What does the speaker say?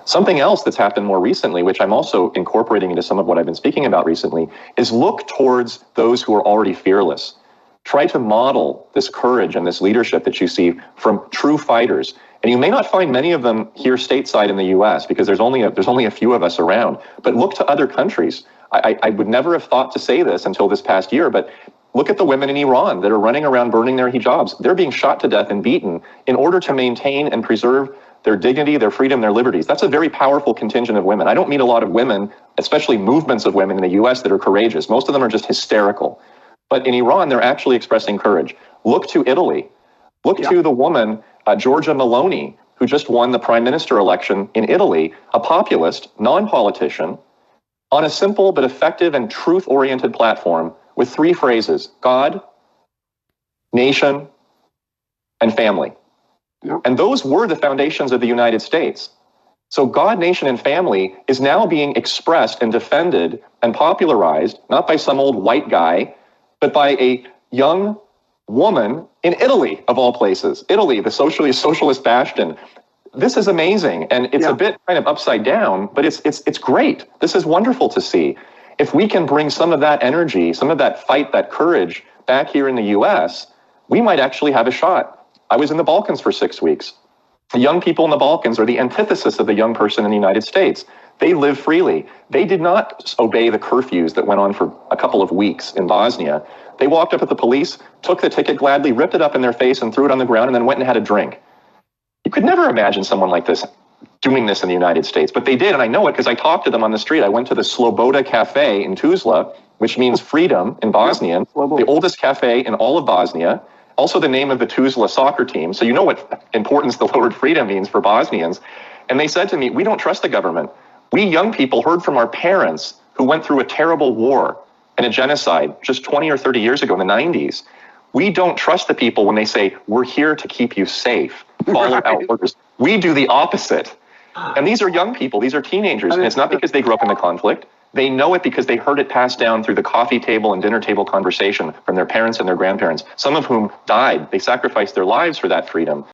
Something else that's happened more recently, which I'm also incorporating into some of what I've been speaking about recently, is look towards those who are already fearless. Try to model this courage and this leadership that you see from true fighters. And you may not find many of them here stateside in the US because there's only a few of us around. But look to other countries. I would never have thought to say this until this past year, but look at the women in Iran that are running around burning their hijabs. They're being shot to death and beaten in order to maintain and preserve their dignity, their freedom, their liberties. That's a very powerful contingent of women. I don't meet a lot of women, especially movements of women in the US that are courageous. Most of them are just hysterical. But in Iran, they're actually expressing courage. Look to Italy. Look to the woman, Giorgia Meloni, who just won the prime minister election in Italy, a populist, non-politician, on a simple but effective and truth-oriented platform with 3 phrases: God, nation, and family. Yep. And those were the foundations of the United States. So God, nation, and family is now being expressed and defended and popularized, not by some old white guy, but by a young woman in Italy, of all places. Italy, the socialist bastion. This is amazing, and it's a bit kind of upside down, but it's great. This is wonderful to see. If we can bring some of that energy, some of that fight, that courage back here in the US, we might actually have a shot. I was in the Balkans for 6 weeks. The young people in the Balkans are the antithesis of the young person in the United States. They live freely. They did not obey the curfews that went on for a couple of weeks in Bosnia. They walked up at the police, took the ticket gladly, ripped it up in their face and threw it on the ground, and then went and had a drink. You could never imagine someone like this doing this in the United States, but they did, and I know it because I talked to them on the street. I went to the Sloboda Cafe in Tuzla, which means freedom in Bosnian, the oldest cafe in all of Bosnia, also the name of the Tuzla soccer team. So you know what importance the word freedom means for Bosnians. And they said to me, we don't trust the government. We young people heard from our parents who went through a terrible war and a genocide just 20 or 30 years ago in the 90s. We don't trust the people when they say, we're here to keep you safe, follow our orders. We do the opposite. And these are young people, these are teenagers, and it's not because they grew up in the conflict. They know it because they heard it passed down through the coffee table and dinner table conversation from their parents and their grandparents, some of whom died. They sacrificed their lives for that freedom.